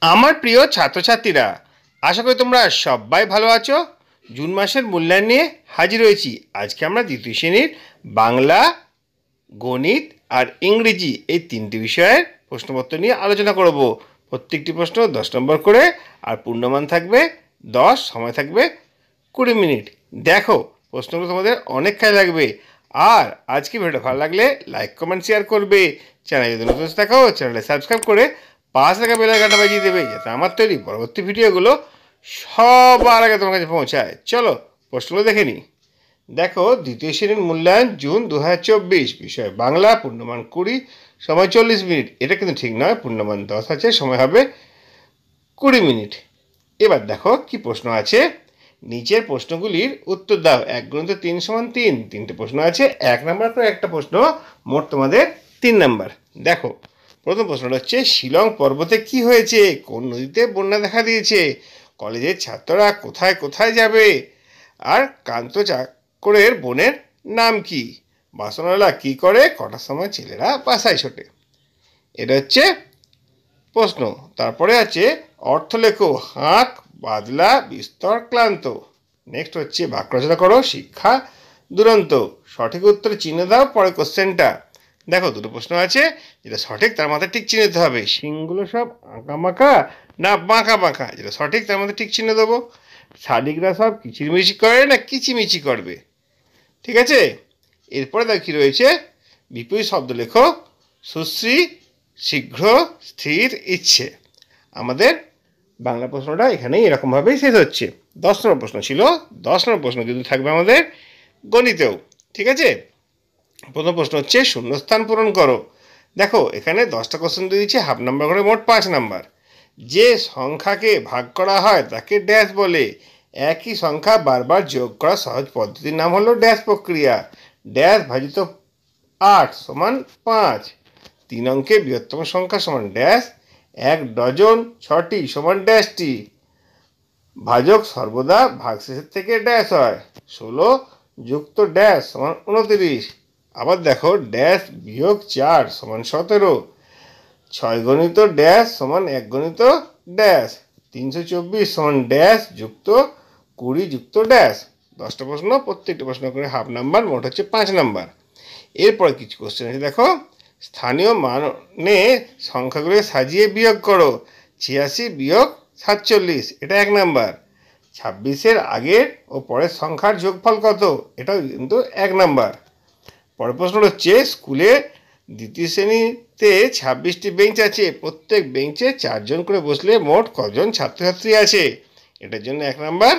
আমার প্রিয় ছাত্রছাত্রীরা, আশা করি তোমরা সবাই ভালো আছো। জুন মাসের মূল্যায়ন নিয়ে হাজির হয়েছি। আজকে আমরা দ্বিতীয় শ্রেণীর বাংলা, গণিত আর ইংরেজি এই তিনটি বিষয়ের প্রশ্নপত্র নিয়ে আলোচনা করব। প্রত্যেকটি প্রশ্ন 10 নম্বর করে, আর পূর্ণমান থাকবে 10, সময় থাকবে 20 মিনিট। দেখো, প্রশ্নগুলো তোমাদের অনেক কাজে লাগবে। আর আজকে ভিডিওটা ভালো লাগলে লাইক, কমেন্ট, শেয়ার করবে। চ্যানেল যদি নতুন থাকো, চ্যানেলটা সাবস্ক্রাইব করে পাশ থাকা বেল আইকনটা বাজিয়ে দেবে, যাতে আমার তৈরি পরবর্তী ভিডিওগুলো সবার আগে তোমার কাছে পৌঁছায়। চলো প্রশ্নগুলো দেখে নিই। দেখো, দ্বিতীয় শ্রেণীর মূল্যায়ন জুন 2024, বিষয় বাংলা, পূর্ণমান 20, সময় 40 মিনিট। এটা কিন্তু ঠিক নয়, পূর্ণমান 10 আছে, সময় হবে 20 মিনিট। এবার দেখো কি প্রশ্ন আছে। নিচের প্রশ্নগুলির উত্তর দাও। 1 × 3 = 3। তিনটে প্রশ্ন আছে, 1 নম্বর করে একটা প্রশ্ন, মোট তোমাদের 3 নম্বর। দেখো, প্রথম প্রশ্নটা হচ্ছে, শিলং পর্বতে কি হয়েছে? কোন নদীতে বন্যা দেখা দিয়েছে? কলেজের ছাত্ররা কোথায় কোথায় যাবে? আর কান্ত চাকরের বোনের নাম কি? বাসনওয়ালা কি করে? কটার সময় ছেলেরা বাসায় ছোটে? এটা হচ্ছে প্রশ্ন। তারপরে আছে অর্থ লেখো। হাঁক, বাদলা, বিস্তর, ক্লান্ত। নেক্সট হচ্ছে বাক্য রচনা করো। শিক্ষা দুরন্ত। সঠিক উত্তরে চিহ্ন দাও পরে কোশ্চেনটা। দেখো, দুটো প্রশ্ন আছে, যেটা সঠিক তার মাথায় ঠিক চিহ্ন দিতে হবে। শিংগুলো সব আঁকা মাখা না বাঁকা বাঁকা? যেটা সঠিক তার মধ্যে ঠিক চিহ্ন দেবো। শালিকরা সব কিচিরমিচি করে না কিচিমিচি করবে? ঠিক আছে। এরপরে দেখো কি রয়েছে, বিপরীত শব্দ লেখো। সুশ্রী, শীঘ্র, স্থির, ইচ্ছে। আমাদের বাংলা প্রশ্নটা এখানেই এরকমভাবেই শেষ হচ্ছে। 10 নম্বর প্রশ্ন ছিল। 10 নম্বর প্রশ্ন কিন্তু থাকবে আমাদের গণিতেও। ঠিক আছে। প্রথম প্রশ্ন হচ্ছে, শূন্যস্থান পূরণ করো। দেখো, এখানে 10টা কোশ্চেন দিয়ে দিচ্ছে, হাফ নাম্বার করে মোট 5 নাম্বার। যে সংখ্যাকে ভাগ করা হয় তাকে ড্যাশ বলে। একই সংখ্যা বারবার যোগ করা সহজ পদ্ধতির নাম হলো ড্যাশ প্রক্রিয়া। ড্যাশ ভাজিত 8 = 5। 3 অঙ্কের বৃহত্তম সংখ্যা সমান ড্যাশ। 1 ডজন 6টি সমান ড্যাশটি। ভাজক সর্বদা ভাগশেষের থেকে ড্যাশ হয়। 16 যুক্ত ড্যাশ সমান 29। আবার দেখো, ড্যাশ বিয়োগ 4 সমান 17। 6 গণিত ড্যাশ সমান 1 গণিত ড্যাশ। 324 সমান ড্যাশ যুক্ত 20 যুক্ত ড্যাশ। 10টা প্রশ্ন, প্রত্যেকটা প্রশ্ন করে হাফ নাম্বার, মোট হচ্ছে 5 নাম্বার। এরপরে কিছু কোশ্চেন আছে। দেখো, স্থানীয় মানে সংখ্যাগুলো সাজিয়ে বিয়োগ করো। 86 বিয়োগ 47, এটা 1 নাম্বার। 26-এর আগের ও পরের সংখ্যার যোগফল কত? এটাও কিন্তু 1 নাম্বার। পরের প্রশ্ন হচ্ছে, স্কুলে দ্বিতীয় শ্রেণীতে 26টি বেঞ্চ আছে। প্রত্যেক বেঞ্চে 4 জন করে বসলে মোট কজন ছাত্রছাত্রী আছে? এটার জন্য 1 নাম্বার।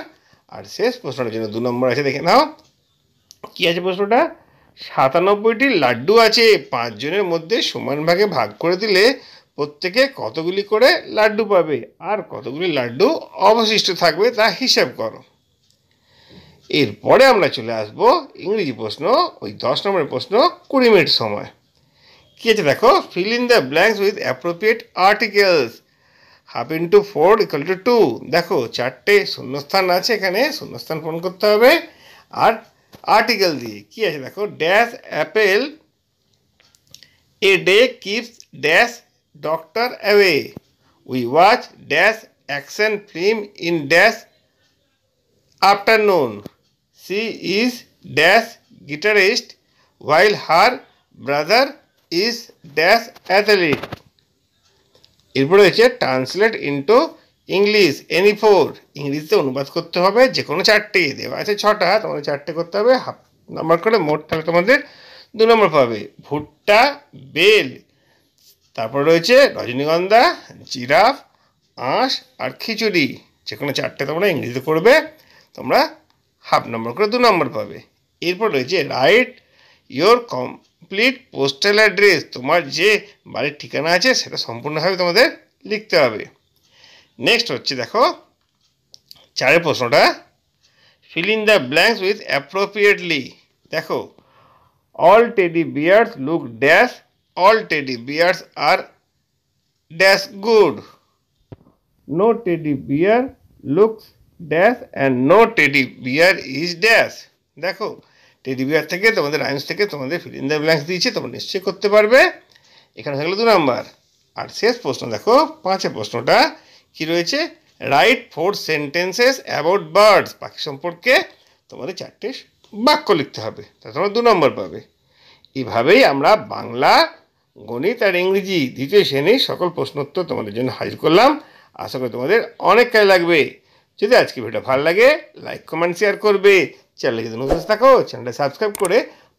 আর শেষ প্রশ্নটার জন্য 2 নম্বর আছে, দেখে নাও কি আছে প্রশ্নটা। 97টি লাড্ডু আছে। 5 জনের মধ্যে সমান ভাগে ভাগ করে দিলে প্রত্যেকে কতগুলি করে লাড্ডু পাবে? আর কতগুলি লাড্ডু অবশিষ্ট থাকবে তা হিসাব করো। এরপরে আমরা চলে আসবো ইংরেজি প্রশ্ন, ওই 10 নম্বরের প্রশ্ন, 20 মিনিট সময়। কি আছে দেখো, feel in the blanks with appropriate articles. 1/2 × 4 = 2। দেখো, 4টে শূন্যস্থান আছে, এখানে শূন্যস্থান পূরণ করতে হবে। আর আর্টিকেল দিয়ে কি আছে দেখো, dash Apple a day keeps dash doctor away. We watch dash action film in dash afternoon. She is dash guitarist while her brother is dash athlete. এরপরে হচ্ছে ট্রান্সলেট ইন্টু ইংলিশ এনি 4। ইংরেজিতে অনুবাদ করতে হবে যে কোনো 4টে, দেওয়া আছে 6টা, তোমাদের 4টে করতে হবে, হাফ নাম্বার করে মোট, তাহলে তোমাদের 2 নম্বর পাবে। ভুট্টা, বেল, তারপর রয়েছে রজনীগন্ধা, জিরাফ, আঁশ আর খিচুড়ি। যে কোনো 4টে তোমরা ইংরেজিতে করবে, তোমরা হাফ নম্বর করে 2 নম্বর পাবে। এরপর রয়েছে right your complete postal address. তোমার যে বাড়ির ঠিকানা আছে সেটা সম্পূর্ণভাবে তোমাদের লিখতে হবে। নেক্সট হচ্ছে দেখো 4 প্রশ্নটা, fill in the blanks with appropriately. দেখো, all teddy bears look dash. All teddy bears are dash good. No teddy bear looks dash and no teddy bear is dash. দেখো, টেডি বিয়ার থেকে তোমাদের rhymes থেকে তোমাদের feel in the blanks দিয়েছে, তোমরা নিশ্চয়ই করতে পারবে। এখানে থাকলে 2 নাম্বার। আর শেষ প্রশ্ন দেখো, 5 প্রশ্নটা, কি রয়েছে, রাইট 4 সেন্টেন্সেস অ্যাবাউট বার্ডস, পাখি সম্পর্কে তোমাদের 4টে বাক্য লিখতে হবে, তা তোমরা 2 নম্বর পাবে। এভাবেই আমরা বাংলা, গণিত আর ইংরেজি দ্বিতীয় শ্রেণীর সকল প্রশ্নোত্তর তোমাদের জন্য হাজির করলাম। আশা করি তোমাদের অনেক কাজে লাগবে। যদি আজকে ভিডিও ভালো লাগে লাইক কমেন্ট শেয়ার করবে, চ্যানেলে যদি নতুন থাকো চ্যানেলটা সাবস্ক্রাইব করে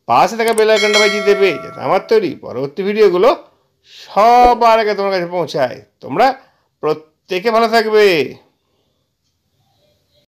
পাশে থাকা বেল আইকনটা বাজিয়ে দেবে, যাতে আমার তৈরি পরবর্তী ভিডিওগুলো সবার আগে তোমার কাছে পৌঁছায়। তোমরা প্রত্যেকে ভালো থাকবে।